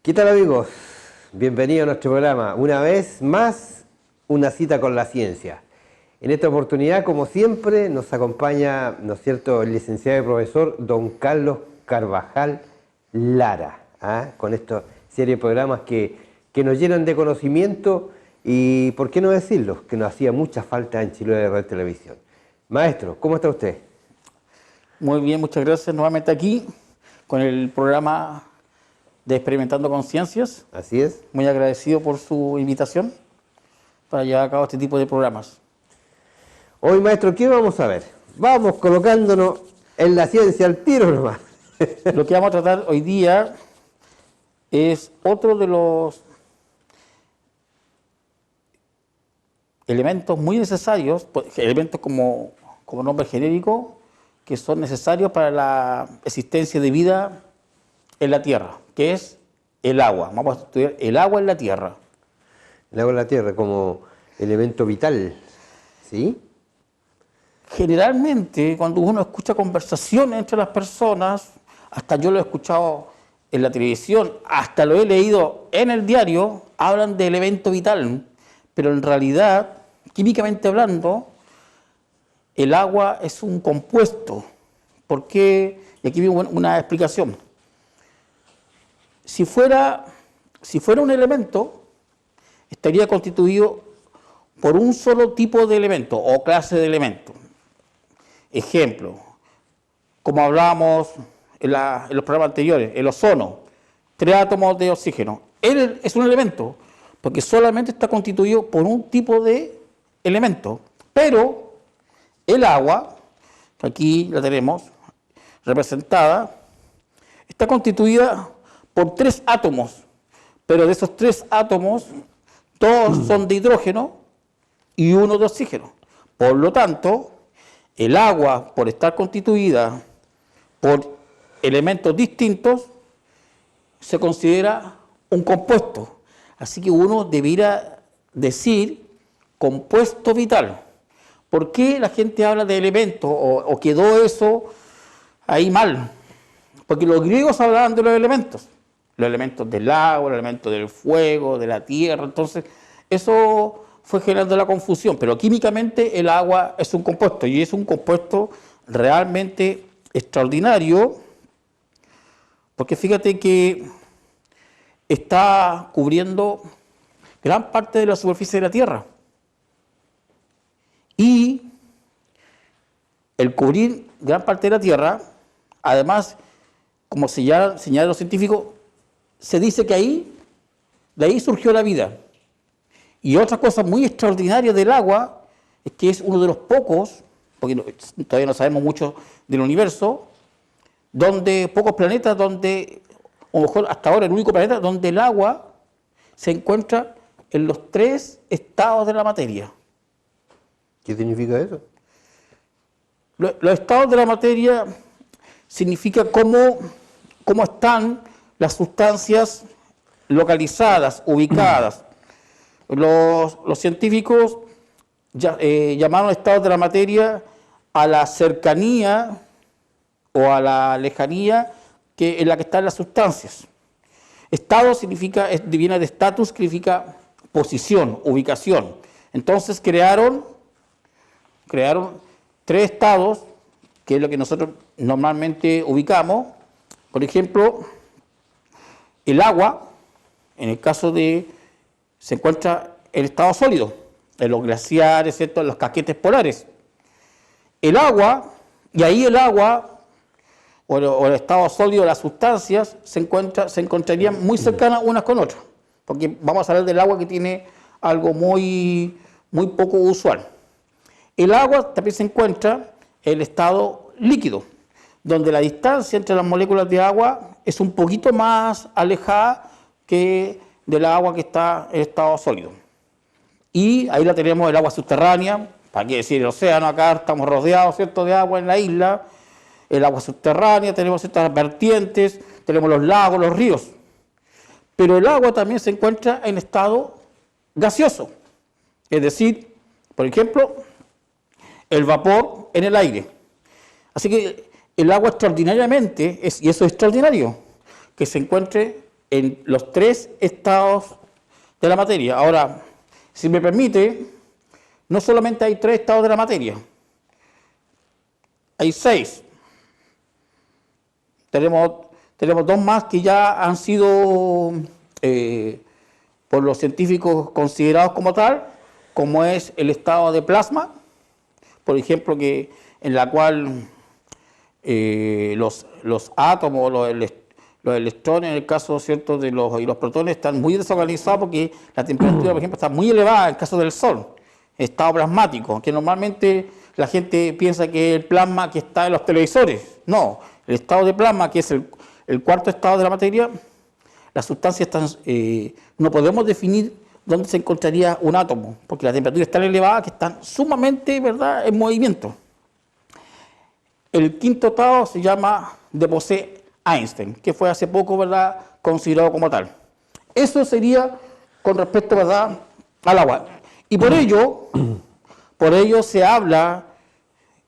¿Qué tal, amigos? Bienvenidos a nuestro programa. Una vez más, una cita con la ciencia. En esta oportunidad, como siempre, nos acompaña, ¿no es cierto?, el licenciado y profesor don Carlos Carvajal Lara, con esta serie de programas que nos llenan de conocimiento y, ¿por qué no decirlo?, que nos hacía mucha falta en Chiloé de Radio Televisión. Maestro, ¿cómo está usted? Muy bien, muchas gracias. Nuevamente aquí con el programa de Experimentando Conciencias. Así es. Muy agradecido por su invitación para llevar a cabo este tipo de programas. Hoy, maestro, ¿qué vamos a ver? Vamos colocándonos en la ciencia al tiro nomás. Lo que vamos a tratar hoy día es otro de los elementos muy necesarios, elementos como nombre genérico, que son necesarios para la existencia de vida en la Tierra, que es el agua. Vamos a estudiar el agua en la Tierra. El agua en la Tierra como elemento vital, ¿sí? Generalmente, cuando uno escucha conversaciones entre las personas, hasta yo lo he escuchado en la televisión, hasta lo he leído en el diario, hablan de elemento vital, pero en realidad, químicamente hablando, el agua es un compuesto. ¿Por qué? Y aquí viene una explicación. Si fuera un elemento, estaría constituido por un solo tipo de elemento o clase de elemento. Ejemplo, como hablábamos en los programas anteriores, el ozono, 3 átomos de oxígeno. Él es un elemento, porque solamente está constituido por un tipo de elemento. Pero el agua, que aquí la tenemos representada, está constituida por 3 átomos, pero de esos 3 átomos, 2 son de hidrógeno y 1 de oxígeno. Por lo tanto, el agua, por estar constituida por elementos distintos, se considera un compuesto. Así que uno debiera decir compuesto vital. ¿Por qué la gente habla de elementos o quedó eso ahí mal? Porque los griegos hablaban de los elementos del agua, los elementos del fuego, de la tierra. Entonces, eso fue generando la confusión. Pero químicamente el agua es un compuesto y es un compuesto realmente extraordinario, porque fíjate que está cubriendo gran parte de la superficie de la Tierra. Y el cubrir gran parte de la Tierra, además, como señalan los científicos, se dice que de ahí surgió la vida. Y otra cosa muy extraordinaria del agua es que es uno de los pocos, porque todavía no sabemos mucho del universo, pocos planetas donde, o mejor hasta ahora el único planeta donde el agua se encuentra en los 3 estados de la materia. ¿Qué significa eso? Los estados de la materia significa cómo están las sustancias localizadas, ubicadas. Los científicos llamaron estados de la materia a la cercanía o a la lejanía en la que están las sustancias. Estado viene de status, que significa posición, ubicación. Entonces crearon 3 estados, que es lo que nosotros normalmente ubicamos. Por ejemplo, el agua, en el caso se encuentra en estado sólido, en los glaciares, ¿cierto?, en los casquetes polares. El agua, y ahí el agua, o el estado sólido de las sustancias, se encontrarían muy cercanas unas con otras, porque vamos a hablar del agua que tiene algo muy, muy poco usual. El agua también se encuentra en el estado líquido, donde la distancia entre las moléculas de agua es un poquito más alejada que del agua que está en estado sólido. Y ahí la tenemos el agua subterránea, para qué decir el océano, acá estamos rodeados, ¿cierto?, de agua en la isla, el agua subterránea, tenemos ciertas vertientes, tenemos los lagos, los ríos. Pero el agua también se encuentra en estado gaseoso, es decir, por ejemplo, el vapor en el aire. Así que el agua extraordinariamente, y eso es extraordinario, que se encuentre en los 3 estados de la materia. Ahora, si me permite, no solamente hay 3 estados de la materia, hay 6. Tenemos 2 más que ya han sido por los científicos considerados como tal, como es el estado de plasma, por ejemplo, en la cual los átomos, los electrones, en el caso, ¿cierto?, y los protones están muy desorganizados porque la temperatura, por ejemplo, está muy elevada en el caso del Sol, estado plasmático, que normalmente la gente piensa que es el plasma que está en los televisores. No, el estado de plasma, que es el 4.º estado de la materia, las sustancias están, no podemos definir dónde se encontraría un átomo, porque la temperatura es tan elevada que están sumamente, ¿verdad?, en movimiento. El 5.º estado se llama de Bose-Einstein, que fue hace poco, ¿verdad?, considerado como tal. Eso sería con respecto, ¿verdad?, al agua. Y por ello se habla,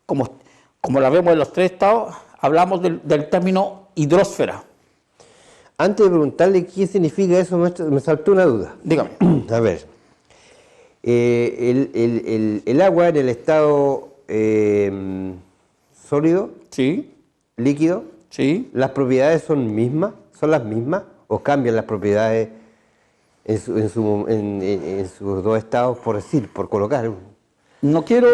como la vemos en los 3 estados, hablamos del término hidrósfera. Antes de preguntarle qué significa eso, maestro, me saltó una duda. Dígame. A ver, el agua en el estado sólido, Sí, líquido, sí. ¿las propiedades son las mismas o cambian las propiedades en sus 2 estados, por colocar? No quiero,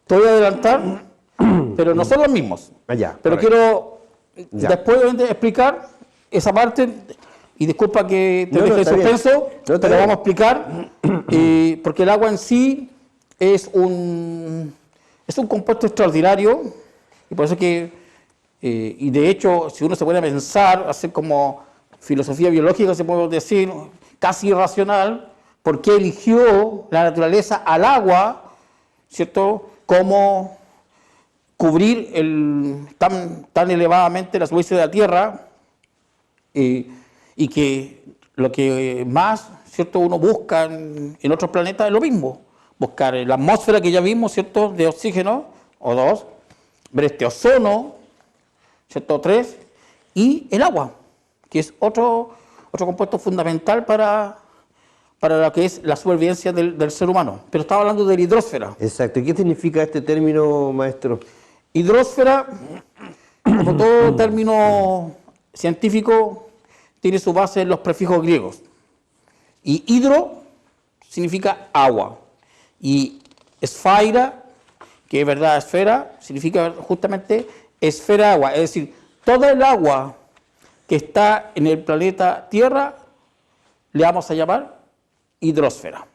te voy a adelantar, pero no son los mismos. Ya, Pero correcto. quiero Ya. después de explicar esa parte, y disculpa que te No, deje en está bien. suspenso, No, está te lo bien. vamos a explicar, porque el agua en sí es un compuesto extraordinario, y por eso que, y de hecho, si uno se puede pensar, hacer como filosofía biológica, se puede decir, casi irracional, por qué eligió la naturaleza al agua, ¿cierto?, como cubrir tan elevadamente la superficie de la Tierra, y que lo que más, ¿cierto?, uno busca en otros planetas es lo mismo, buscar la atmósfera que ya vimos, ¿cierto?, de oxígeno, O2, ver este ozono, ¿cierto?, 3, y el agua, que es otro compuesto fundamental para lo que es la supervivencia del ser humano. Pero estaba hablando de la hidrósfera. Exacto. ¿Qué significa este término, maestro? Hidrósfera, como todo término científico, tiene su base en los prefijos griegos. Y hidro significa agua. Y esfaira, que es verdad, esfera, significa justamente esfera de agua. Es decir, toda el agua que está en el planeta Tierra le vamos a llamar hidrósfera,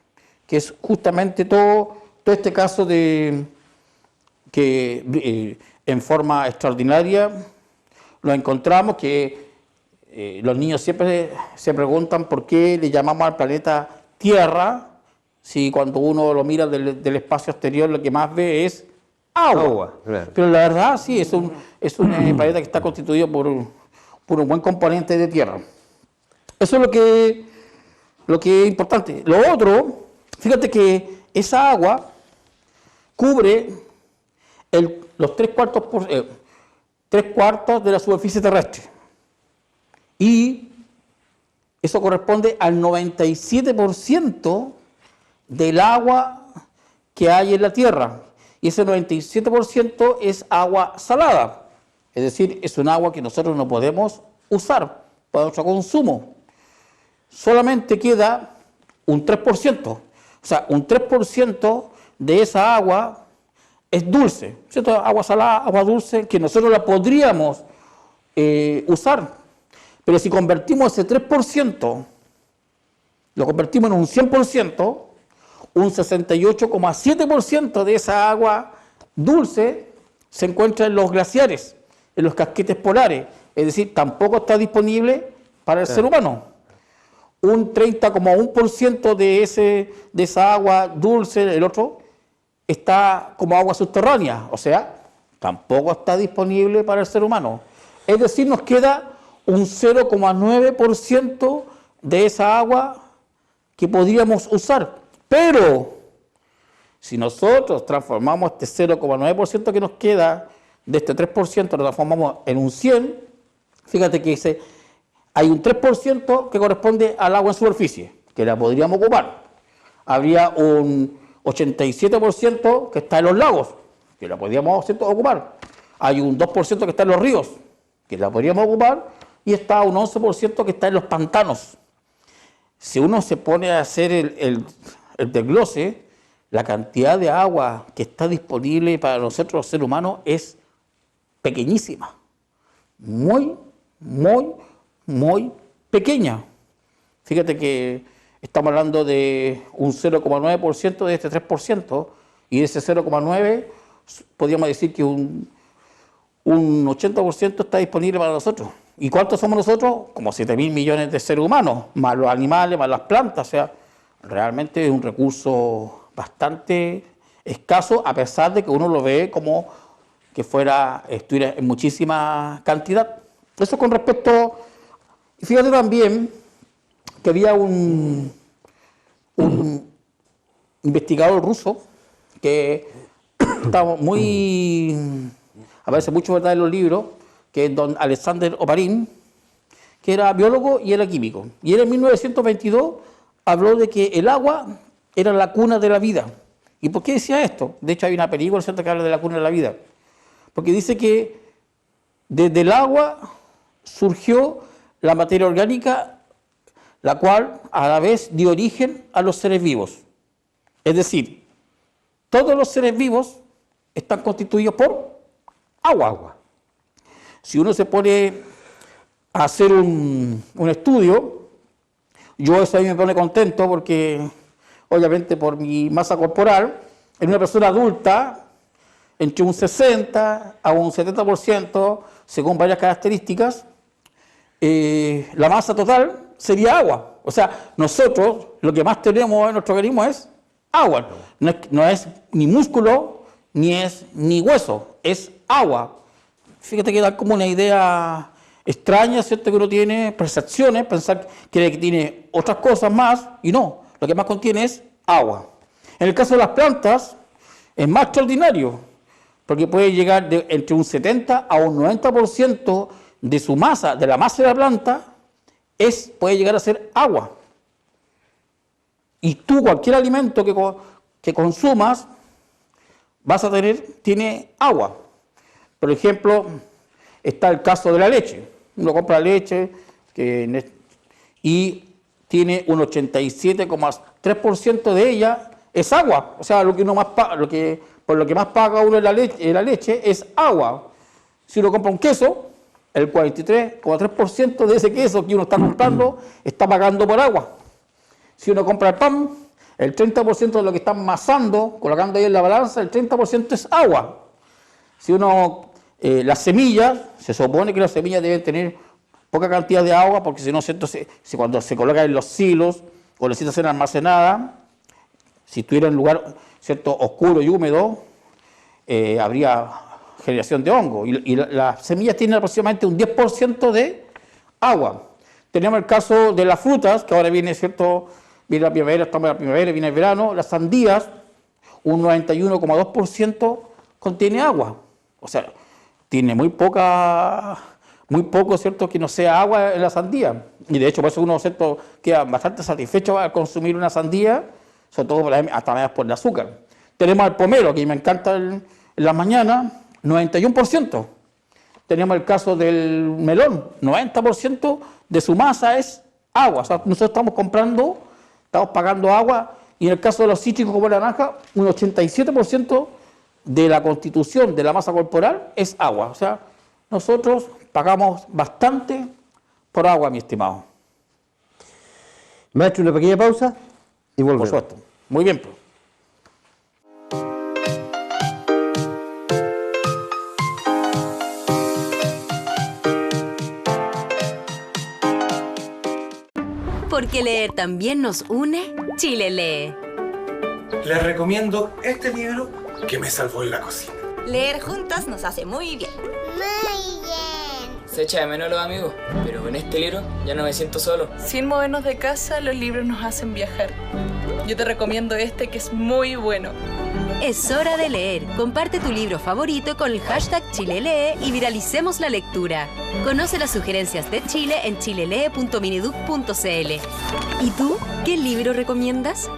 que es justamente todo este caso de que en forma extraordinaria lo encontramos, que los niños siempre se preguntan por qué le llamamos al planeta Tierra, si cuando uno lo mira del espacio exterior lo que más ve es agua. Claro. Pero la verdad sí, es un planeta que está constituido por un buen componente de tierra. Eso es lo que es importante. Lo otro, fíjate que esa agua cubre los 3/4 de la superficie terrestre. Y eso corresponde al 97% del agua que hay en la Tierra. Y ese 97% es agua salada. Es decir, es un agua que nosotros no podemos usar para nuestro consumo. Solamente queda un 3%. O sea, un 3% de esa agua es dulce, ¿cierto? Agua salada, agua dulce, que nosotros la podríamos usar. Pero si convertimos ese 3%, lo convertimos en un 100%, un 68,7% de esa agua dulce se encuentra en los glaciares, en los casquetes polares. Es decir, tampoco está disponible para el ser humano. Un 30,1% de esa agua dulce, el otro, está como agua subterránea, o sea, tampoco está disponible para el ser humano. Es decir, nos queda un 0,9% de esa agua que podríamos usar. Pero si nosotros transformamos este 0,9% que nos queda de este 3%, lo transformamos en un 100%, fíjate que Hay un 3% que corresponde al agua en superficie, que la podríamos ocupar. Habría un 87% que está en los lagos, que la podríamos, ¿cierto?, ocupar. Hay un 2% que está en los ríos, que la podríamos ocupar, y está un 11% que está en los pantanos. Si uno se pone a hacer el desglose, la cantidad de agua que está disponible para nosotros los seres humanos es pequeñísima, muy pequeña. Fíjate que estamos hablando de un 0,9% de este 3%, y de ese 0,9% podríamos decir que un 80% está disponible para nosotros. ¿Y cuántos somos nosotros? Como 7.000 millones de seres humanos, más los animales, más las plantas. O sea, realmente es un recurso bastante escaso, a pesar de que uno lo ve como que estuviera en muchísima cantidad. Eso con respecto. Y fíjate también que había un investigador ruso que estaba aparece mucho, ¿verdad?, en los libros, que es don Alexander Oparin, que era biólogo y era químico. Y él en 1922 habló de que el agua era la cuna de la vida. ¿Y por qué decía esto? De hecho hay una película, ¿cierto?, que habla de la cuna de la vida. Porque dice que desde el agua surgió la materia orgánica, la cual a la vez dio origen a los seres vivos. Es decir, todos los seres vivos están constituidos por agua. Si uno se pone a hacer un estudio, eso a mí me pone contento porque, obviamente, por mi masa corporal, en una persona adulta, entre un 60 a un 70%, según varias características, la masa total sería agua. O sea, nosotros lo que más tenemos en nuestro organismo es agua. No es ni músculo, ni hueso, es agua. Fíjate que da como una idea extraña, ¿cierto?, que uno tiene percepciones, pensar que tiene otras cosas más, y no, lo que más contiene es agua. En el caso de las plantas, es más extraordinario, porque puede llegar entre un 70 a un 90% de su masa, de la masa de la planta, puede llegar a ser agua. Y tú, cualquier alimento que consumas, tiene agua. Por ejemplo, está el caso de la leche. Uno compra leche y tiene un 87,3% de ella es agua. O sea, por lo que más paga uno en la leche es agua. Si uno compra un queso, el 43,3% de ese queso que uno está comprando está pagando por agua. Si uno compra el pan, el 30% de lo que está amasando, colocando ahí en la balanza, el 30% es agua. Si uno, las semillas, se supone que las semillas deben tener poca cantidad de agua, porque si no, cuando se colocan en los silos o necesitan ser almacenadas, si estuviera en un lugar, ¿cierto?, oscuro y húmedo, habría generación de hongo. Y las semillas tienen aproximadamente un 10% de agua. Tenemos el caso de las frutas, que ahora viene, ¿cierto?, viene la primavera, estamos en la primavera, viene el verano. Las sandías, un 91,2% contiene agua. O sea, tiene muy poco, ¿cierto?, que no sea agua en la sandía. Y de hecho, por eso uno, ¿cierto?, queda bastante satisfecho al consumir una sandía, sobre todo hasta por el azúcar. Tenemos el pomelo, que me encanta en las mañanas, 91%. Tenemos el caso del melón, 90% de su masa es agua. O sea, nosotros estamos pagando agua, y en el caso de los cítricos como la naranja, un 87% de la constitución de la masa corporal es agua. O sea, nosotros pagamos bastante por agua, mi estimado. Maestro, una pequeña pausa y volvemos. Por supuesto. Muy bien, pues. Porque leer también nos une, Chile lee. Les recomiendo este libro que me salvó en la cocina. Leer juntas nos hace muy bien. Muy bien. Se echa de menos los amigos, pero en este libro ya no me siento solo. Sin movernos de casa, los libros nos hacen viajar. Yo te recomiendo este, que es muy bueno. Es hora de leer. Comparte tu libro favorito con el hashtag #ChileLee y viralicemos la lectura. Conoce las sugerencias de Chile en chilelee.mineduc.cl. ¿Y tú? ¿Qué libro recomiendas?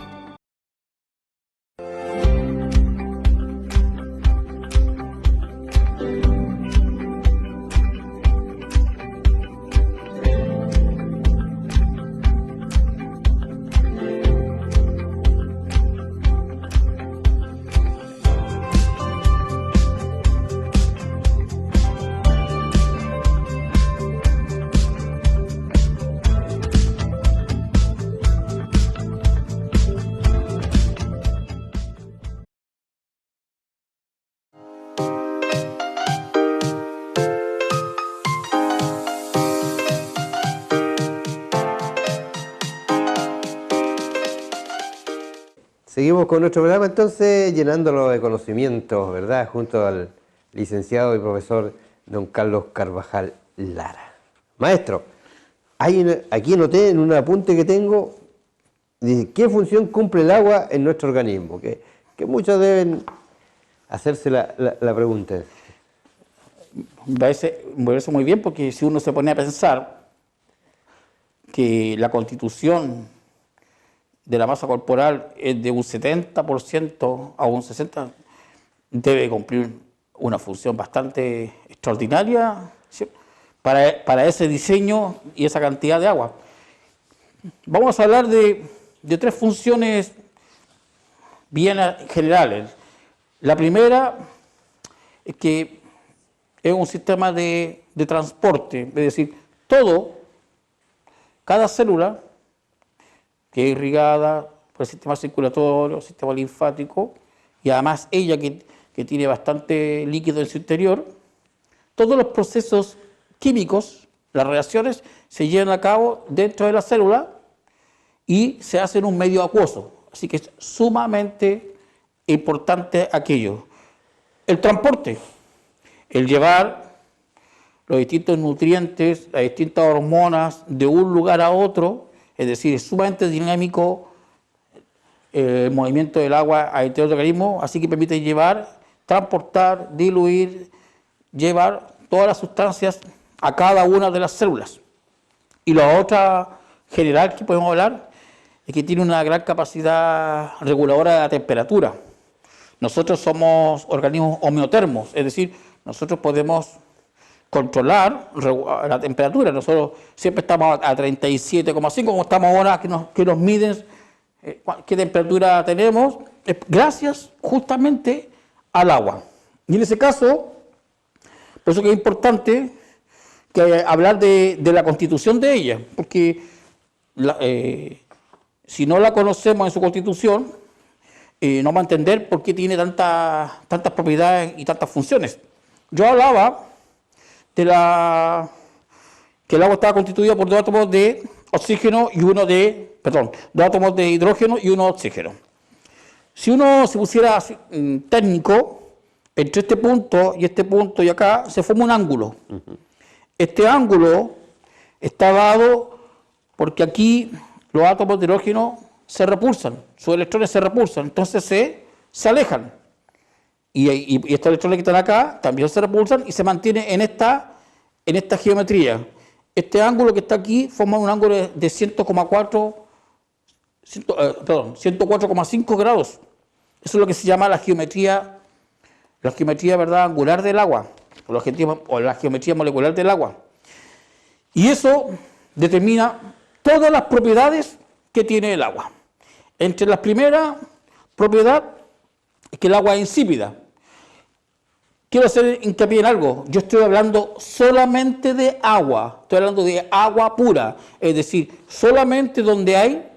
Seguimos con nuestro programa entonces, llenándolo de conocimientos, ¿verdad? Junto al licenciado y profesor don Carlos Carvajal Lara. Maestro, aquí noté en un apunte que tengo, dice, ¿qué función cumple el agua en nuestro organismo? Que muchos deben hacerse la pregunta. Me parece muy bien, porque si uno se pone a pensar que la constitución de la masa corporal es de un 70% a un 60%, debe cumplir una función bastante extraordinaria, ¿sí?, para ese diseño y esa cantidad de agua. Vamos a hablar de tres funciones bien generales. La primera es que es un sistema de transporte, es decir, cada célula que es irrigada por el sistema circulatorio, el sistema linfático, y además ella que tiene bastante líquido en su interior, todos los procesos químicos, las reacciones, se llevan a cabo dentro de la célula y se hace en un medio acuoso. Así que es sumamente importante aquello. El transporte, el llevar los distintos nutrientes, las distintas hormonas de un lugar a otro, es decir, es sumamente dinámico el movimiento del agua al interior del organismo, así que permite llevar, transportar, diluir, llevar todas las sustancias a cada una de las células. Y la otra general que podemos hablar es que tiene una gran capacidad reguladora de la temperatura. Nosotros somos organismos homeotermos, es decir, nosotros podemos controlar la temperatura. Nosotros siempre estamos a 37,5, como estamos ahora, que nos miden qué temperatura tenemos, gracias justamente al agua. Y en ese caso, por eso que es importante hablar de la constitución de ella, porque si no la conocemos en su constitución, no vamos a entender por qué tiene tantas propiedades y tantas funciones. Yo hablaba que el agua estaba constituida por dos átomos de oxígeno y dos átomos de hidrógeno y uno de oxígeno. Si uno se pusiera técnico, entre este punto y acá, se forma un ángulo. Este ángulo está dado porque aquí los átomos de hidrógeno se repulsan, sus electrones se repulsan, entonces se alejan. Y estos electrones que están acá también se repulsan y se mantiene en esta geometría. Este ángulo que está aquí forma un ángulo de 104,5 grados. Eso es lo que se llama la geometría, ¿verdad?, angular del agua, o la geometría molecular del agua. Y eso determina todas las propiedades que tiene el agua. Entre las primeras propiedades es que el agua es insípida. Quiero hacer hincapié en algo. Yo estoy hablando solamente de agua. Estoy hablando de agua pura. Es decir, solamente donde hay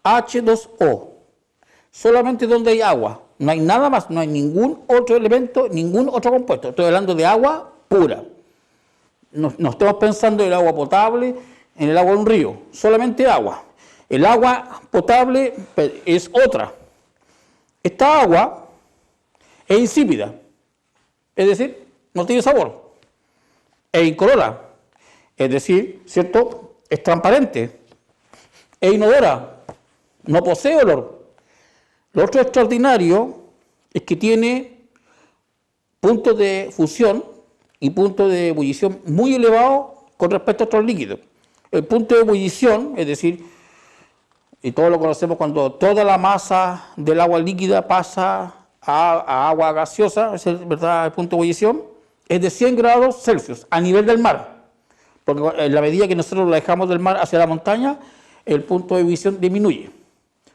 H2O. Solamente donde hay agua. No hay nada más. No hay ningún otro elemento, ningún otro compuesto. Estoy hablando de agua pura. No estamos pensando en el agua potable, en el agua de un río. Solamente agua. El agua potable es otra. Esta agua es insípida. Es decir, no tiene sabor, es incolora, es decir, ¿cierto?, es transparente, es inodora, no posee olor. Lo otro extraordinario es que tiene puntos de fusión y puntos de ebullición muy elevados con respecto a otros líquidos. El punto de ebullición, es decir, y todos lo conocemos cuando toda la masa del agua líquida pasa a agua gaseosa, ese es, ¿verdad?, el punto de ebullición, es de 100 grados Celsius a nivel del mar. Porque en la medida que nosotros la dejamos del mar hacia la montaña, el punto de ebullición disminuye,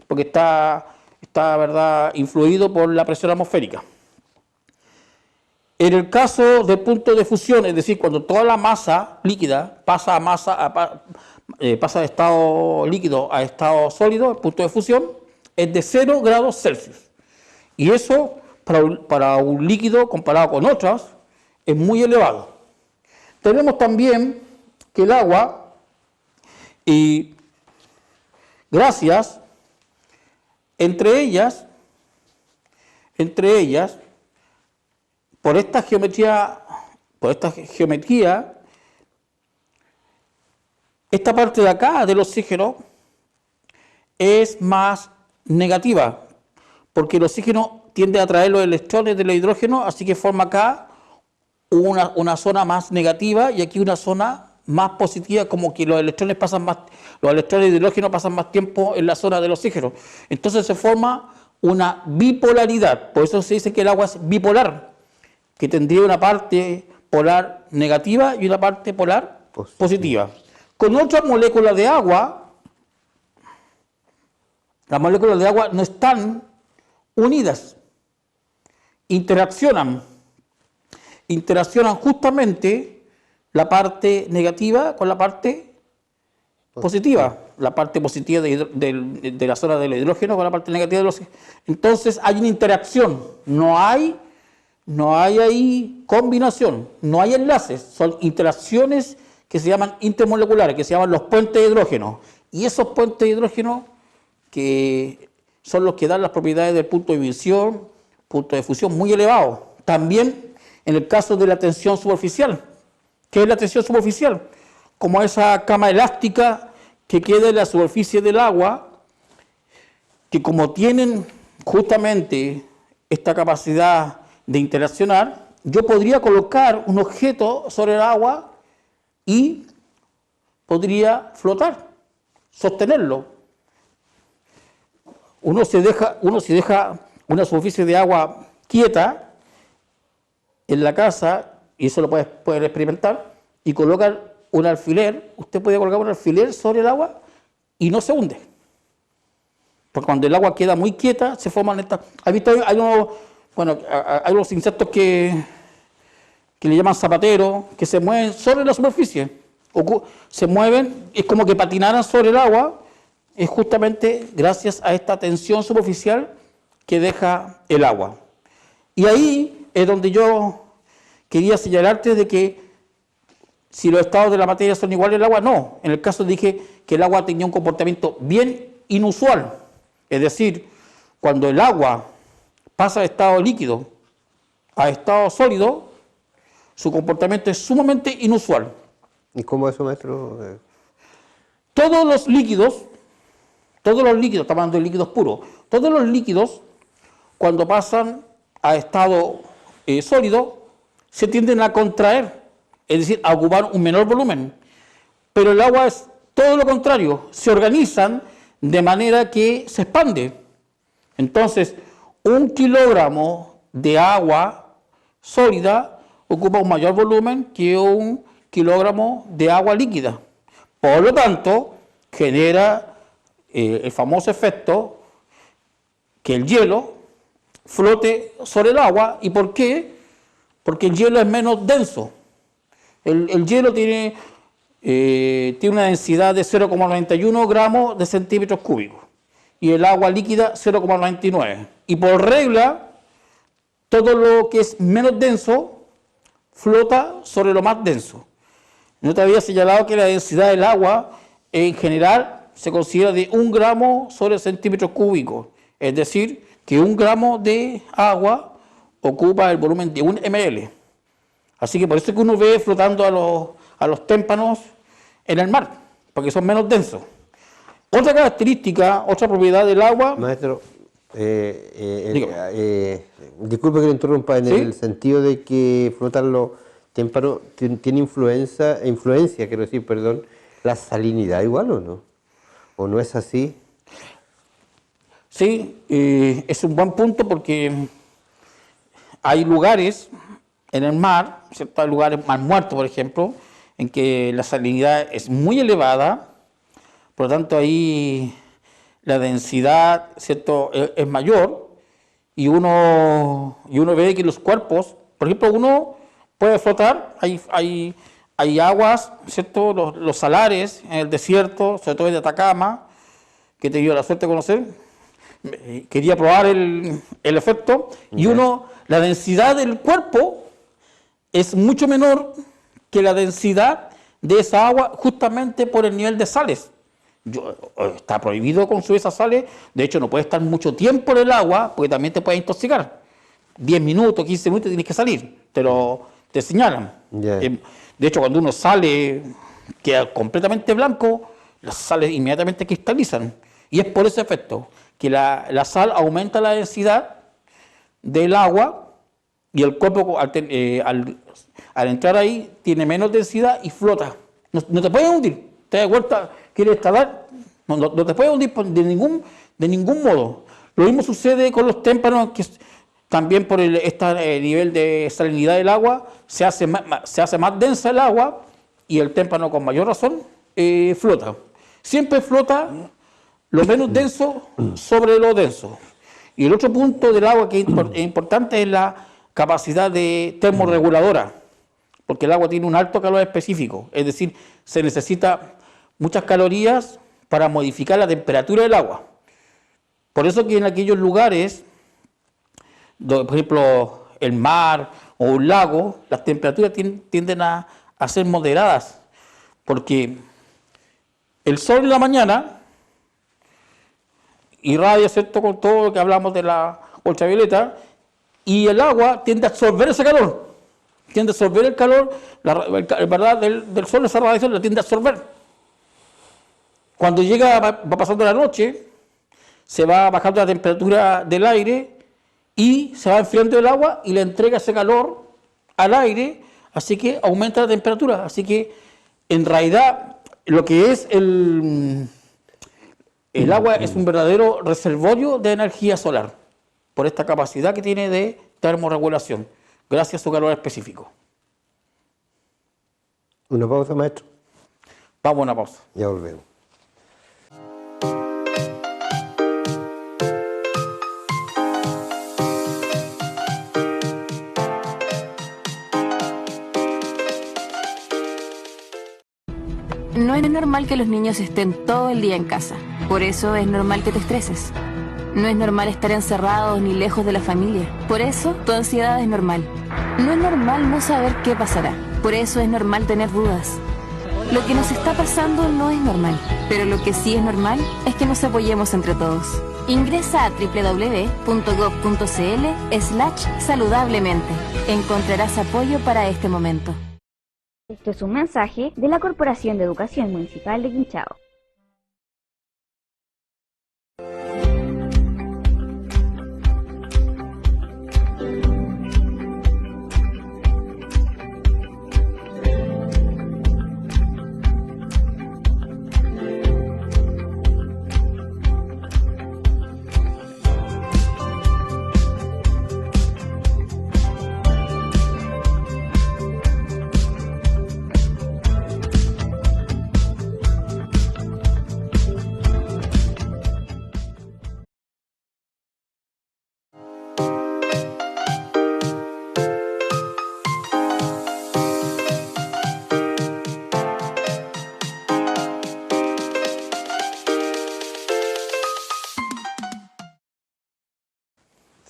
porque está ¿verdad?, influido por la presión atmosférica. En el caso del punto de fusión, es decir, cuando toda la masa líquida pasa de estado líquido a estado sólido, el punto de fusión es de 0 grados Celsius. Y eso, para un líquido comparado con otros, es muy elevado. Tenemos también que el agua, y gracias, entre ellas, por esta geometría, esta parte de acá del oxígeno es más negativa, porque el oxígeno tiende a atraer los electrones del hidrógeno, así que forma acá una zona más negativa y aquí una zona más positiva, como que los electrones de hidrógeno pasan más tiempo en la zona del oxígeno. Entonces se forma una bipolaridad, por eso se dice que el agua es bipolar, que tendría una parte polar negativa y una parte polar positiva. Con otras moléculas de agua, las moléculas de agua no están unidas, interaccionan justamente la parte negativa con la parte positiva, la parte positiva de la zona del hidrógeno con la parte negativa del oxígeno. Entonces hay una interacción, no hay ahí combinación, no hay enlaces, son interacciones que se llaman intermoleculares, que se llaman los puentes de hidrógeno. Y esos puentes de hidrógeno que son los que dan las propiedades del punto de ebullición, punto de fusión muy elevado. También en el caso de la tensión superficial. ¿Qué es la tensión superficial? Como esa cama elástica que queda en la superficie del agua, que como tienen justamente esta capacidad de interaccionar, yo podría colocar un objeto sobre el agua y podría flotar, sostenerlo. Uno si deja una superficie de agua quieta en la casa, y eso lo puede experimentar, y colocar un alfiler, usted puede colocar un alfiler sobre el agua y no se hunde. Porque cuando el agua queda muy quieta, se forman estas... ¿Has visto? Hay unos insectos que le llaman zapateros, que se mueven sobre la superficie. Se mueven, es como que patinaran sobre el agua, es justamente gracias a esta tensión superficial que deja el agua. Y ahí es donde yo quería señalarte de que si los estados de la materia son iguales al agua, no. En el caso dije que el agua tenía un comportamiento bien inusual. Es decir, cuando el agua pasa de estado líquido a estado sólido, su comportamiento es sumamente inusual. ¿Y cómo eso, maestro? Todos los líquidos, estamos hablando de líquidos puros, todos los líquidos, cuando pasan a estado sólido, se tienden a contraer, es decir, a ocupar un menor volumen. Pero el agua es todo lo contrario, se organizan de manera que se expande. Entonces, 1 kilogramo de agua sólida ocupa un mayor volumen que 1 kilogramo de agua líquida. Por lo tanto, genera el famoso efecto que el hielo flote sobre el agua. ¿Y por qué? Porque el hielo es menos denso. El hielo tiene una densidad de 0,91 gramos de centímetros cúbicos y el agua líquida 0,99. Y por regla, todo lo que es menos denso flota sobre lo más denso. No te había señalado que la densidad del agua en general se considera de 1 gramo sobre centímetros cúbicos, es decir, que 1 gramo de agua ocupa el volumen de 1 ml. Así que por eso es que uno ve flotando a los témpanos en el mar, porque son menos densos. Otra característica, otra propiedad del agua... Maestro, Disculpe que le interrumpa, en ¿Sí? el sentido de que flotan los témpanos tiene influencia, quiero decir, perdón, la salinidad igual o no? ¿O no es así? Sí, es un buen punto porque hay lugares en el mar, ¿cierto? Hay lugares mar muerto, por ejemplo, en que la salinidad es muy elevada, por lo tanto ahí la densidad, ¿cierto?, es mayor y uno ve que los cuerpos, por ejemplo, uno puede flotar, hay aguas, ¿cierto?, los salares en el desierto, sobre todo en Atacama, que he tenido la suerte de conocer, quería probar el efecto, y la densidad del cuerpo es mucho menor que la densidad de esa agua justamente por el nivel de sales. Está prohibido consumir esas sales, de hecho no puedes estar mucho tiempo en el agua porque también te puede intoxicar. 10 minutos, 15 minutos tienes que salir, te señalan. Yeah. De hecho, cuando uno sale, queda completamente blanco, las sales inmediatamente cristalizan. Y es por ese efecto, que la sal aumenta la densidad del agua y el cuerpo al entrar ahí tiene menos densidad y flota. No te puedes hundir, te das vuelta, quieres escalar, no te puedes hundir de ningún modo. Lo mismo sucede con los témpanos, que también por este nivel de salinidad del agua se hace más densa el agua y el témpano con mayor razón flota. Siempre flota lo menos denso sobre lo denso. Y el otro punto del agua que es importante es la capacidad de termorreguladora, porque el agua tiene un alto calor específico, es decir, se necesita muchas calorías para modificar la temperatura del agua. Por eso que en aquellos lugares, por ejemplo, el mar o un lago, las temperaturas tienden a ser moderadas, porque el sol en la mañana irradia, ¿cierto?, con todo lo que hablamos de la ultravioleta, y el agua tiende a absorber ese calor, tiende a absorber el calor, ¿verdad?, del sol, esa radiación la tiende a absorber. Cuando va pasando la noche, se va bajando la temperatura del aire y se va enfriando el agua y le entrega ese calor al aire, así que aumenta la temperatura. Así que en realidad lo que es el agua es un verdadero reservorio de energía solar, por esta capacidad que tiene de termorregulación, gracias a su calor específico. ¿Una pausa, maestro? Vamos a una pausa. Ya volvemos. No es normal que los niños estén todo el día en casa. Por eso es normal que te estreses. No es normal estar encerrados ni lejos de la familia. Por eso tu ansiedad es normal. No es normal no saber qué pasará. Por eso es normal tener dudas. Lo que nos está pasando no es normal, pero lo que sí es normal es que nos apoyemos entre todos. Ingresa a www.gov.cl/saludablemente. Encontrarás apoyo para este momento. Esto es un mensaje de la Corporación de Educación Municipal de Quinchao.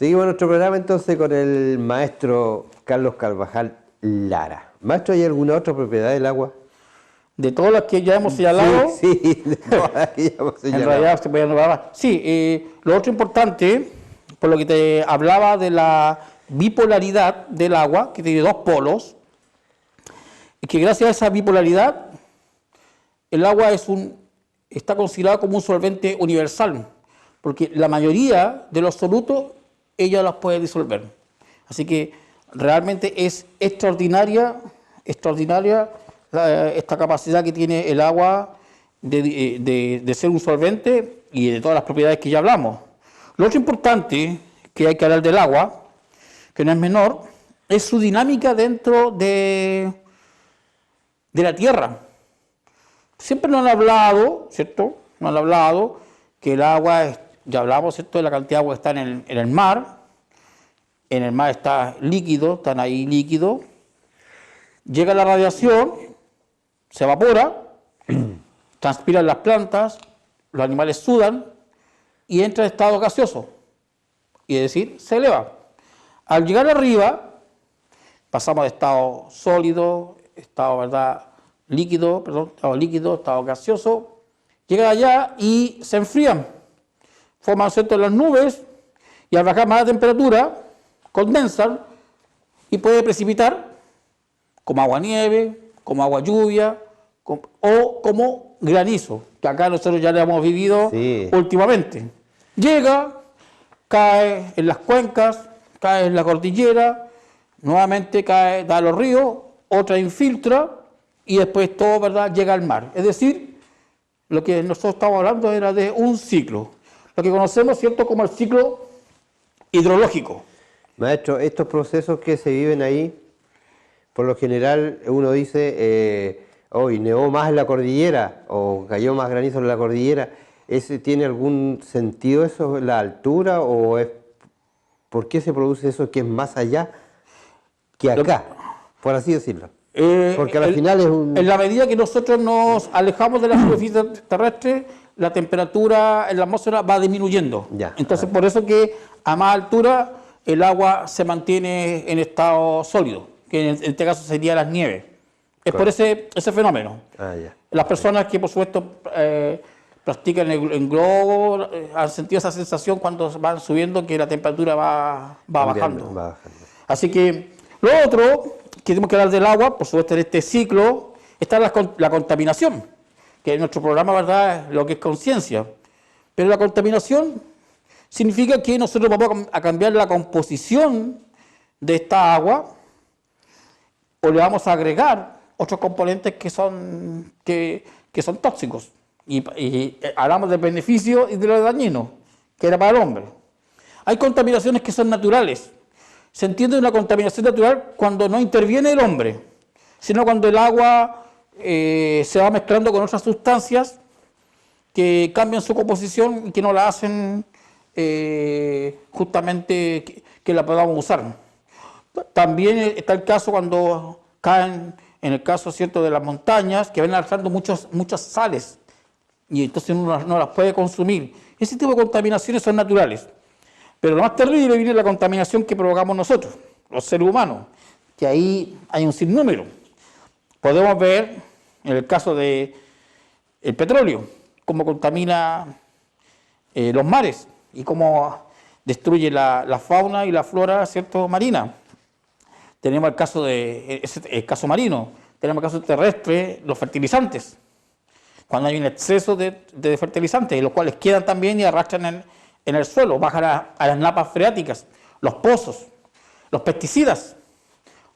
Seguimos nuestro programa entonces con el maestro Carlos Carvajal Lara. Maestro, ¿hay alguna otra propiedad del agua? De todas las que ya hemos señalado, Sí, de todas las que ya hemos en señalado. realidad se puede nombrar. Sí, lo otro importante, por lo que te hablaba de la bipolaridad del agua, que tiene dos polos, es que gracias a esa bipolaridad, el agua está considerado como un solvente universal, porque la mayoría de los solutos ella los puede disolver. Así que realmente es extraordinaria esta capacidad que tiene el agua de ser un solvente y de todas las propiedades que ya hablamos. Lo otro importante que hay que hablar del agua, que no es menor, es su dinámica dentro de la tierra. Siempre nos han hablado, ¿cierto? Nos han hablado que el agua, ya hablamos, ¿cierto?, de la cantidad de agua que está en el mar. En el mar está líquido, están ahí líquidos. Llega la radiación, se evapora, transpiran las plantas, los animales sudan y entra en estado gaseoso. Y es decir, se eleva. Al llegar arriba, pasamos de estado sólido, estado, ¿verdad?, líquido, estado gaseoso, llegan allá y se enfrían, forman, ¿cierto?, las nubes y al bajar más la temperatura, condensan y puede precipitar como agua nieve, como agua lluvia o como granizo, que acá nosotros ya lo hemos vivido últimamente. Llega, cae en las cuencas, cae en la cordillera, nuevamente cae, da a los ríos, otra infiltra y después todo, ¿verdad?, llega al mar. Es decir, lo que nosotros estamos hablando era de un ciclo, lo que conocemos, ¿cierto?, como el ciclo hidrológico. Maestro, estos procesos que se viven ahí, por lo general uno dice, hoy nevó más en la cordillera o cayó más granizo en la cordillera. ¿Tiene algún sentido eso, la altura, o es por qué se produce eso que es más allá que acá, por así decirlo? Porque al final es un... En la medida que nosotros nos alejamos de la superficie terrestre, la temperatura en la atmósfera va disminuyendo. Ya, entonces, por eso que a más altura el agua se mantiene en estado sólido, que en este caso sería las nieves. Es por ese fenómeno. Ya. Las personas que, por supuesto, practican en globo han sentido esa sensación cuando van subiendo, que la temperatura va bajando. Así que lo otro que tenemos que hablar del agua, por supuesto, en este ciclo, está la contaminación, que en nuestro programa, ¿verdad?, es lo que es conciencia. Pero la contaminación significa que nosotros vamos a cambiar la composición de esta agua o le vamos a agregar otros componentes que son tóxicos. Y hablamos del beneficio y de lo dañino, que era para el hombre. Hay contaminaciones que son naturales. Se entiende una contaminación natural cuando no interviene el hombre, sino cuando el agua se va mezclando con otras sustancias que cambian su composición y que no la hacen justamente que la podamos usar. También está el caso cuando caen, en el caso, ¿cierto?, de las montañas, que van alzando muchas sales y entonces uno no las puede consumir. Ese tipo de contaminaciones son naturales. Pero lo más terrible viene la contaminación que provocamos nosotros, los seres humanos, que ahí hay un sinnúmero. Podemos ver, en el caso del petróleo, cómo contamina los mares y cómo destruye la fauna y la flora, ¿cierto?, marina. Tenemos el caso marino, tenemos el caso terrestre, los fertilizantes. Cuando hay un exceso de fertilizantes, los cuales quedan también y arrastran en el suelo, bajan a las napas freáticas, los pozos, los pesticidas.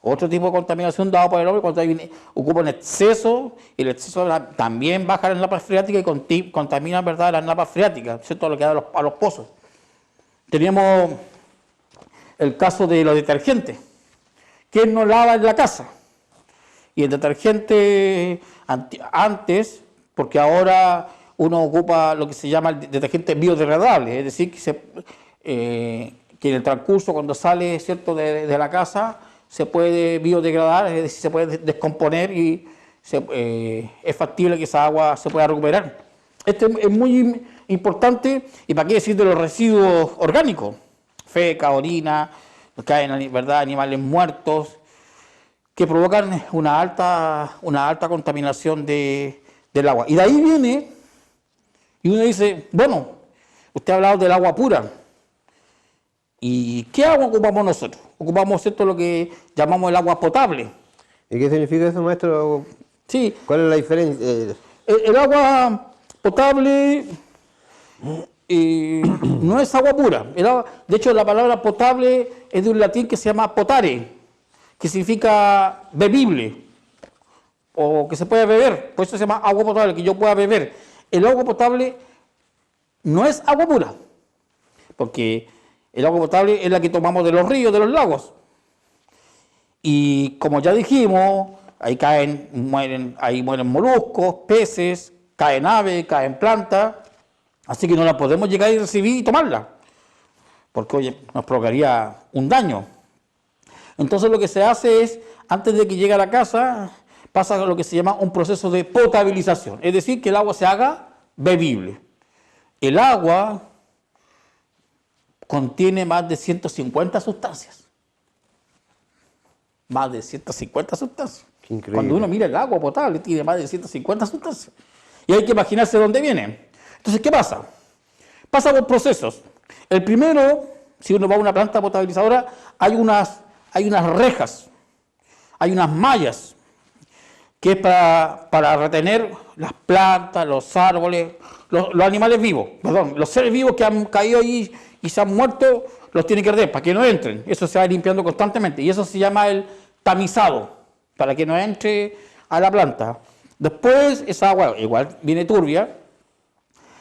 Otro tipo de contaminación dado por el hombre cuando ocupa un exceso, y el exceso también baja a las napas freáticas y contamina, ¿verdad?, las napas freáticas, ¿cierto?, lo que da a los pozos. Tenemos el caso de los detergentes. ¿Quién no lava en la casa? Y el detergente antes, porque ahora uno ocupa lo que se llama el detergente biodegradable, es decir, que en el transcurso, cuando sale, ¿cierto?, de la casa, se puede biodegradar, es decir, se puede descomponer y es factible que esa agua se pueda recuperar. Esto es muy importante, y para qué decir de los residuos orgánicos, feca, orina, caen, ¿verdad?, animales muertos, que provocan una alta contaminación del agua. Y de ahí viene, y uno dice, bueno, usted ha hablado del agua pura. ¿Y qué agua ocupamos nosotros? Ocupamos, ¿cierto?, lo que llamamos el agua potable. ¿Y qué significa eso, maestro? Sí. ¿Cuál es la diferencia? El agua potable no es agua pura. De hecho, la palabra potable es de un latín que se llama potare, que significa bebible, o que se puede beber. Por eso se llama agua potable, que yo pueda beber. El agua potable no es agua pura, porque el agua potable es la que tomamos de los ríos, de los lagos. Y como ya dijimos, ahí mueren moluscos, peces, caen aves, caen plantas, así que no la podemos llegar y recibir y tomarla, porque oye, nos provocaría un daño. Entonces lo que se hace es, antes de que llegue a la casa, pasa lo que se llama un proceso de potabilización, es decir, que el agua se haga bebible. El agua contiene más de 150 sustancias. Más de 150 sustancias. Increíble. Cuando uno mira el agua potable, tiene más de 150 sustancias. Y hay que imaginarse dónde viene. Entonces, ¿qué pasa? Pasa por procesos. El primero, si uno va a una planta potabilizadora, hay unas rejas, hay unas mallas, que es para retener las plantas, los árboles, los animales vivos, perdón, los seres vivos que han caído ahí y se han muerto, los tiene que retener para que no entren. Eso se va limpiando constantemente y eso se llama el tamizado, para que no entre a la planta. Después, esa agua igual viene turbia,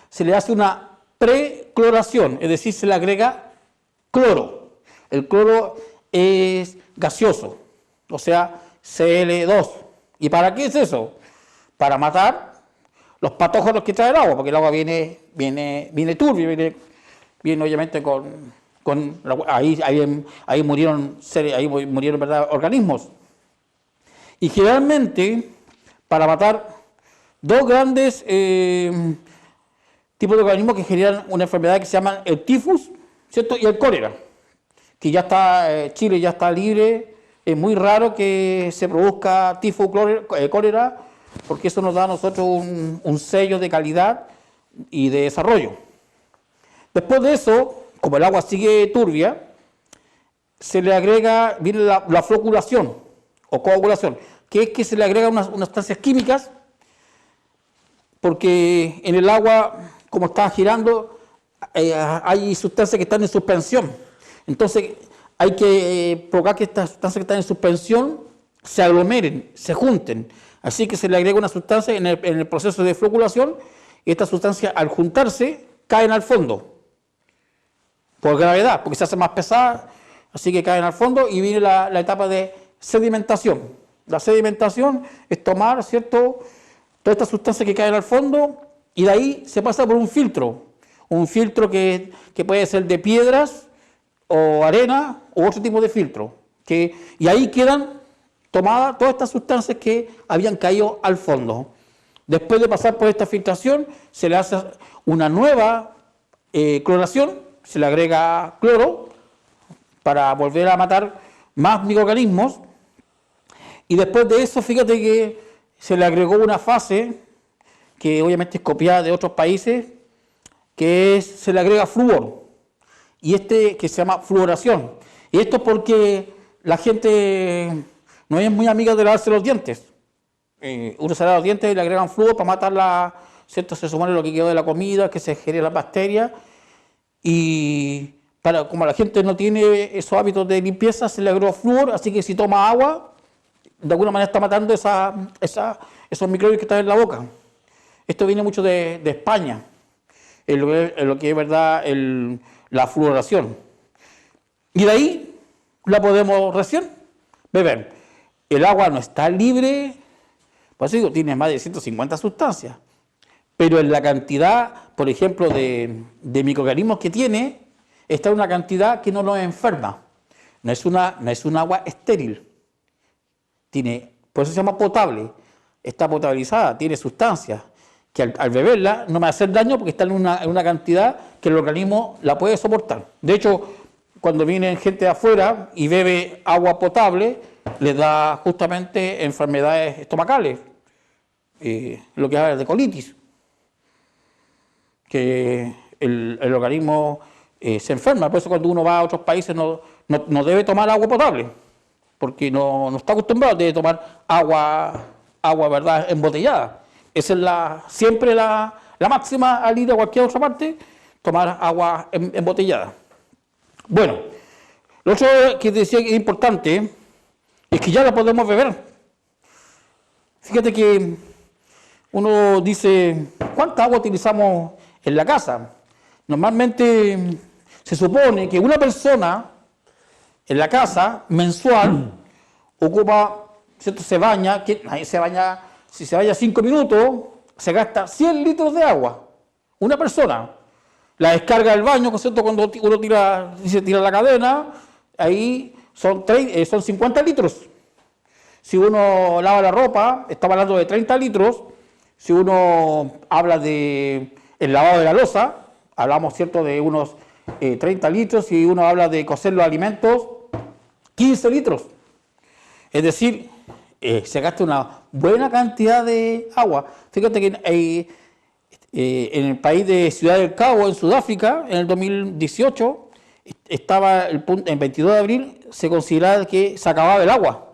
se le hace una precloración, es decir, se le agrega cloro. El cloro es gaseoso, o sea, Cl2. ¿Y para qué es eso? Para matar los patógenos que trae el agua, porque el agua viene turbia, viene obviamente ahí murieron ¿verdad? Organismos. Y generalmente, para matar dos grandes tipos de organismos que generan una enfermedad que se llama el tifus, ¿cierto? Y el cólera, que ya está, Chile ya está libre. Es muy raro que se produzca tifus, cólera, porque eso nos da a nosotros un sello de calidad y de desarrollo. Después de eso, como el agua sigue turbia, se le agrega, viene la floculación o coagulación, que es que se le agrega unas sustancias químicas, porque en el agua, como está girando, hay sustancias que están en suspensión. Entonces, hay que provocar que estas sustancias que están en suspensión se aglomeren, se junten. Así que se le agrega una sustancia en el proceso de floculación y estas sustancias al juntarse caen al fondo por gravedad, porque se hace más pesada, así que caen al fondo y viene la etapa de sedimentación. La sedimentación es tomar, ¿cierto?, todas estas sustancias que caen al fondo y de ahí se pasa por un filtro que puede ser de piedras o arena u otro tipo de filtro, y ahí quedan tomadas todas estas sustancias que habían caído al fondo. Después de pasar por esta filtración, se le hace una nueva cloración, se le agrega cloro para volver a matar más microorganismos, y después de eso, fíjate que se le agregó una fase, que obviamente es copiada de otros países, que se le agrega flúor, y que se llama fluoración. Y esto porque la gente no es muy amiga de lavarse los dientes. Uno se lava los dientes y le agregan flúor para matar ¿cierto? Se supone lo que quedó de la comida, que se genera las bacterias. Y como la gente no tiene esos hábitos de limpieza, se le agregó flúor, así que si toma agua, de alguna manera está matando esos microbios que están en la boca. Esto viene mucho de España, en lo que es verdad la fluoración. Y de ahí la podemos recién beber. El agua no está libre, por eso digo, tiene más de 150 sustancias, pero en la cantidad, por ejemplo, de microorganismos que tiene, está en una cantidad que no nos enferma. No es un agua estéril. Por eso se llama potable. Está potabilizada, tiene sustancias que al beberla no me va a hacer daño porque está en una cantidad que el organismo la puede soportar. De hecho, cuando viene gente de afuera y bebe agua potable, les da justamente enfermedades estomacales, lo que habla de colitis, que el organismo se enferma. Por eso cuando uno va a otros países no debe tomar agua potable, porque no está acostumbrado, debe tomar agua ¿verdad?, embotellada. Esa es siempre la máxima al ir a cualquier otra parte, tomar agua embotellada. Bueno, lo otro que decía que es importante es que ya la podemos beber. Fíjate que uno dice, ¿cuánta agua utilizamos en la casa? Normalmente se supone que una persona en la casa mensual ocupa, ¿cierto? Se baña, si se baña 5 minutos, se gasta 100 litros de agua. Una persona. La descarga del baño, ¿cierto? Cuando uno tira la cadena, ahí son 50 litros. Si uno lava la ropa, estamos hablando de 30 litros. Si uno habla de el lavado de la loza, hablamos, ¿cierto?, de unos 30 litros. Si uno habla de cocer los alimentos, 15 litros. Es decir, se gasta una buena cantidad de agua. Fíjate que en el país de Ciudad del Cabo, en Sudáfrica, en el 2018, estaba el 22 de abril, se consideraba que se acababa el agua.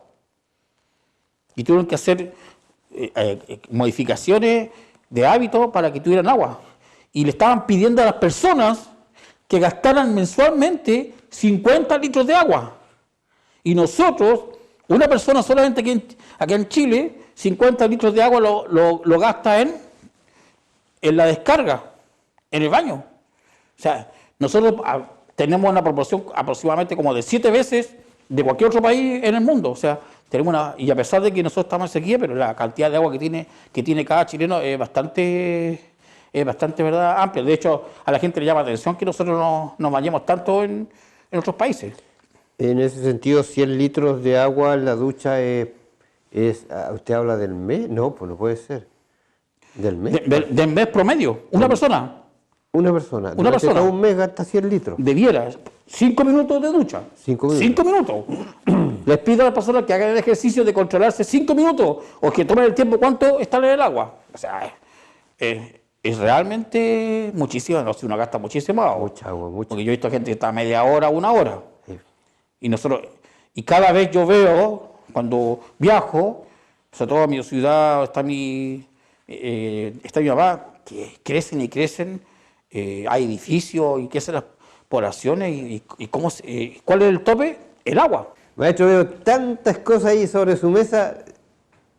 Y tuvieron que hacer modificaciones de hábitos para que tuvieran agua. Y le estaban pidiendo a las personas que gastaran mensualmente 50 litros de agua. Y nosotros, una persona solamente aquí en Chile, 50 litros de agua lo gasta en la descarga, en el baño. O sea, nosotros tenemos una proporción aproximadamente como de 7 veces de cualquier otro país en el mundo. O sea, tenemos y a pesar de que nosotros estamos en sequía, pero la cantidad de agua que tiene cada chileno es bastante, ¿verdad?, amplia. De hecho, a la gente le llama la atención que nosotros no nos bañemos tanto en otros países. En ese sentido, 100 litros de agua en la ducha ¿usted habla del mes? No, pues no puede ser. ¿Del mes? Del mes promedio, una persona. Una persona. Una persona. Todo un mes gasta 100 litros. Debiera. 5 minutos de ducha. 5 minutos. 5 minutos. Les pido a las personas que hagan el ejercicio de controlarse 5 minutos o que tomen el tiempo cuánto está en el agua. O sea, es realmente muchísimo. No, si uno gasta muchísima agua. Mucha agua, mucha. Porque yo he visto gente que está media hora, 1 hora. Sí. Y cada vez yo veo, cuando viajo, sobre todo a mi ciudad, está mi mamá, que crecen y crecen, hay edificios y crecen las poblaciones y ¿cuál es el tope? El agua. Maestro, veo tantas cosas ahí sobre su mesa.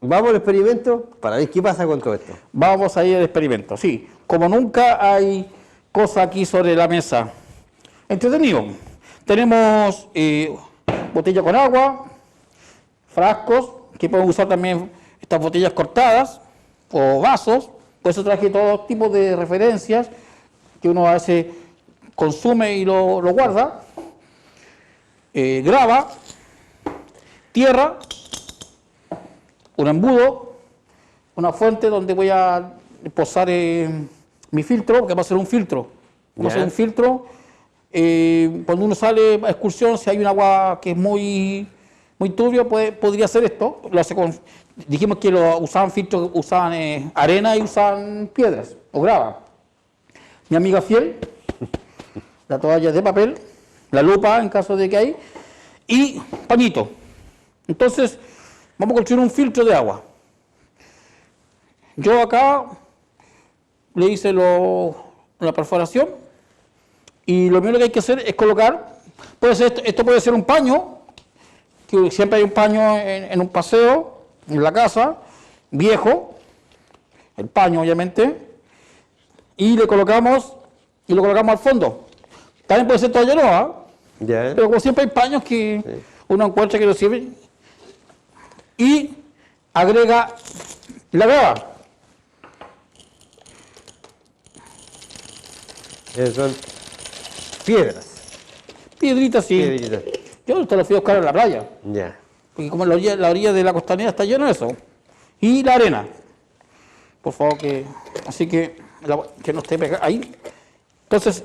¿Vamos al experimento para ver qué pasa con todo esto? Vamos a ir al experimento, sí. Como nunca hay cosas aquí sobre la mesa. Entretenido. Tenemos botella con agua, frascos, que pueden usar también estas botellas cortadas, o vasos. Por eso traje todo tipo de referencias que uno a veces consume y lo guarda. Grava, tierra, un embudo, una fuente donde voy a posar mi filtro, porque va a ser un filtro. Va a ser un filtro. Cuando uno sale a excursión, si hay un agua que es muy turbio, podría hacer esto. Lo hace dijimos que usaban filtros, usaban arena y usaban piedras o grava. Mi amiga fiel, la toalla de papel, la lupa en caso de que hay, y pañito. Entonces, vamos a construir un filtro de agua. Yo acá le hice la perforación y lo primero que hay que hacer es colocar, esto puede ser un paño, que siempre hay un paño en un paseo, en la casa, viejo, el paño obviamente, y lo colocamos al fondo. También puede ser toalla nueva, pero como siempre hay paños que uno encuentra que no sirven, y agrega la grava. Son piedras. Piedritas, sí. Piedritas. Yo te lo fui a buscar en la playa. Ya. Porque como la orilla de la costanera está llena de eso. Y la arena. Por favor, así que no esté pegada ahí. Entonces,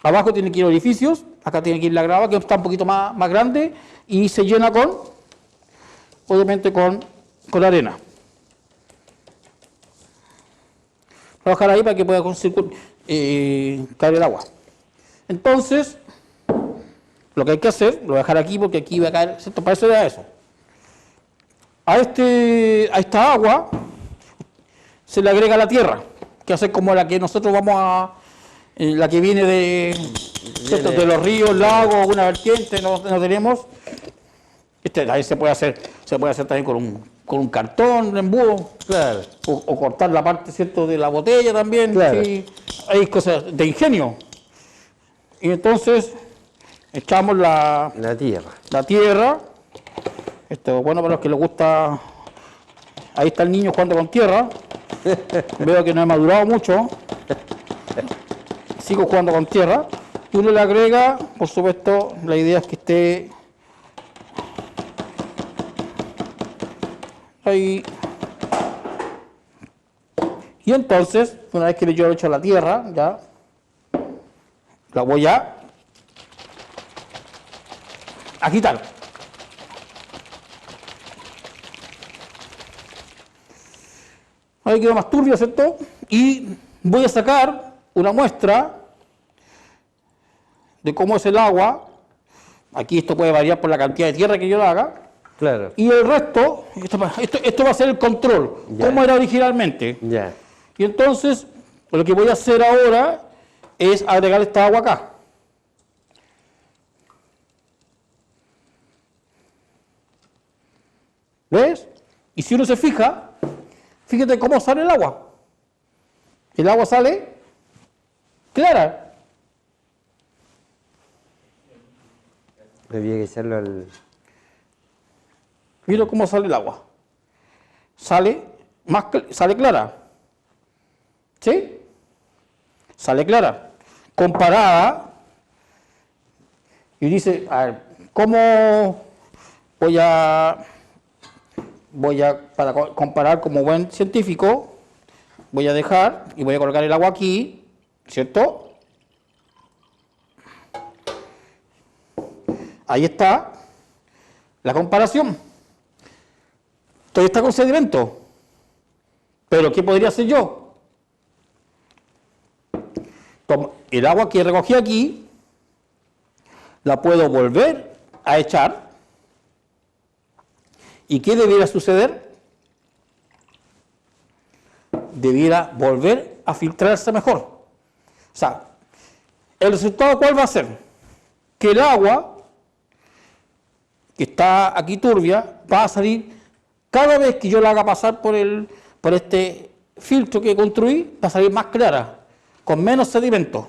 abajo tiene que ir orificios, acá tiene que ir la grava, que está un poquito más grande, y se llena obviamente con la arena. Voy a dejar ahí para que pueda caer el agua. Entonces, lo que hay que hacer, lo voy a dejar aquí porque aquí va a caer, ¿cierto? Para eso era eso. A esta agua se le agrega la tierra, que hace como la que nosotros vamos la que viene de los ríos, lagos, una vertiente, no tenemos. Ahí se puede hacer también con un cartón, un embudo, Claro. o cortar la parte, ¿cierto?, de la botella también. Claro. Sí, hay cosas de ingenio. Y entonces echamos La tierra. la tierra. Esto es bueno para los que les gusta. Ahí está el niño jugando con tierra. Veo que no he madurado mucho. Sigo jugando con tierra. Y uno le agrega, por supuesto, la idea es que esté ahí. Y entonces, una vez que yo he hecho la tierra, ya la voy a quitar. Ahí quedó más turbio, ¿cierto? Y voy a sacar una muestra de cómo es el agua. Aquí esto puede variar por la cantidad de tierra que yo haga. Claro. Y el resto, esto va a ser el control, Ya. cómo era originalmente. Ya. Y entonces, lo que voy a hacer ahora es agregar esta agua acá. ¿Ves? Y si uno se fija, fíjate cómo sale el agua. El agua sale clara. Había que echarlo al... Mira cómo sale el agua. Sale clara. ¿Sí? Sale clara. Comparada. Y dice, a ver, ¿cómo para comparar como buen científico, voy a dejar y voy a colocar el agua aquí, ¿cierto? Ahí está la comparación. Todavía está con sedimento. Pero ¿qué podría hacer yo? El agua que recogí aquí, la puedo volver a echar. ¿Y qué debiera suceder? Debiera volver a filtrarse mejor. O sea, ¿el resultado cuál va a ser? Que el agua que está aquí turbia va a salir cada vez que yo la haga pasar por este filtro que construí, va a salir más clara, con menos sedimento.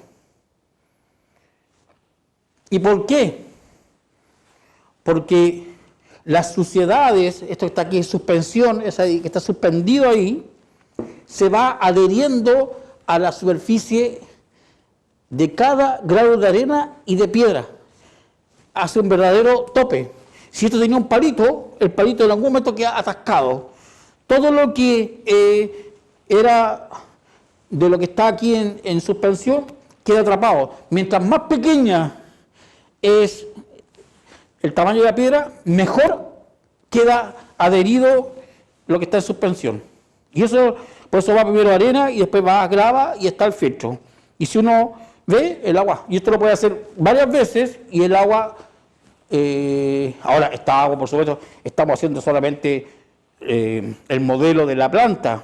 ¿Y por qué? Porque las suciedades, esto que está aquí en suspensión, que está suspendido ahí, se va adheriendo a la superficie de cada grado de arena y de piedra. Hace un verdadero tope. Si esto tenía un palito, el palito en algún momento queda atascado. Todo lo que era de lo que está aquí en suspensión queda atrapado. Mientras más pequeña es el tamaño de la piedra, mejor queda adherido lo que está en suspensión. Y eso, por eso va primero arena y después va a grava y está el filtro. Y si uno ve el agua, y esto lo puede hacer varias veces, y el agua, ahora esta agua, por supuesto, estamos haciendo solamente el modelo de la planta,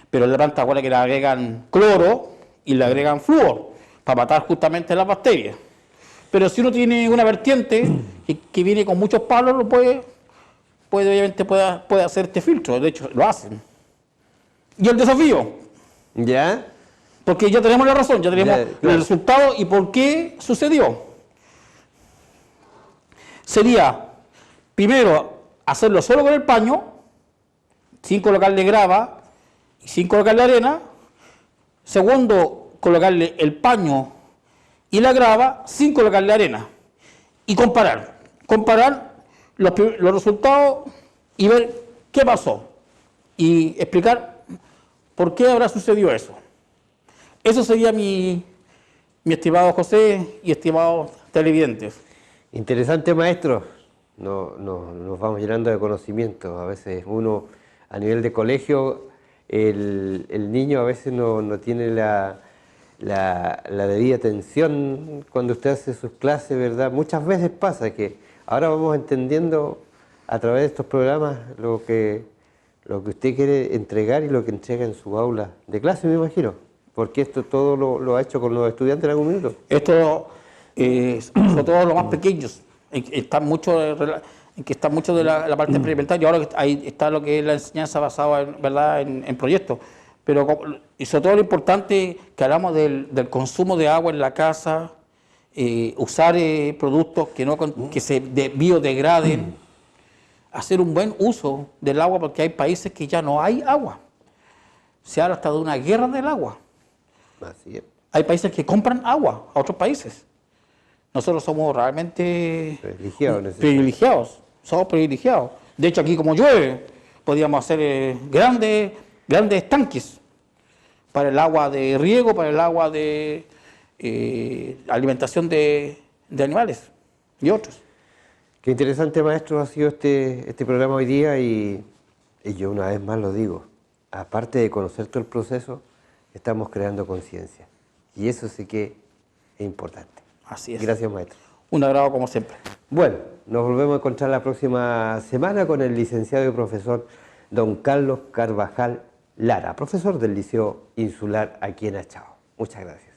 pero en la planta acuérdate que le agregan cloro y le agregan flúor para matar justamente las bacterias. Pero si uno tiene una vertiente que viene con muchos palos, obviamente puede hacer este filtro. De hecho, lo hacen. Y el desafío, ¿Ya? porque ya tenemos la razón, ya tenemos Ya, claro. el resultado y por qué sucedió. Sería, primero, hacerlo solo con el paño, sin colocarle grava y sin colocarle arena. Segundo, colocarle el paño y la grava sin colocarle arena. Y comparar los resultados y ver qué pasó. Y explicar por qué habrá sucedido eso. Eso sería mi estimado José y estimados televidentes. Interesante, maestro. Nos vamos llenando de conocimientos. A veces uno, a nivel de colegio, el niño a veces no tiene la debida atención cuando usted hace sus clases, ¿verdad? Muchas veces pasa que ahora vamos entendiendo a través de estos programas lo que usted quiere entregar y lo que entrega en su aula de clase, me imagino. Porque esto todo lo ha hecho con los estudiantes en algún minuto. Esto, sobre todo los más pequeños, en que están mucho de la parte experimental, y ahora ahí está lo que es la enseñanza basada en proyectos. Pero y sobre todo lo importante que hablamos del consumo de agua en la casa, usar productos que se biodegraden, hacer un buen uso del agua, porque hay países que ya no hay agua. Se habla hasta de una guerra del agua. Así es. Hay países que compran agua a otros países. Nosotros somos realmente privilegiados. Somos privilegiados. De hecho, aquí como llueve, podríamos hacer grandes tanques para el agua de riego, para el agua de alimentación de animales y otros. Qué interesante, maestro, ha sido este programa hoy día y yo una vez más lo digo, aparte de conocer todo el proceso, estamos creando conciencia y eso sí que es importante. Así es. Gracias, maestro. Un agrado como siempre. Bueno, nos volvemos a encontrar la próxima semana con el licenciado y profesor don Carlos Carvajal Lara, profesor del Liceo Insular aquí en Achao. Muchas gracias.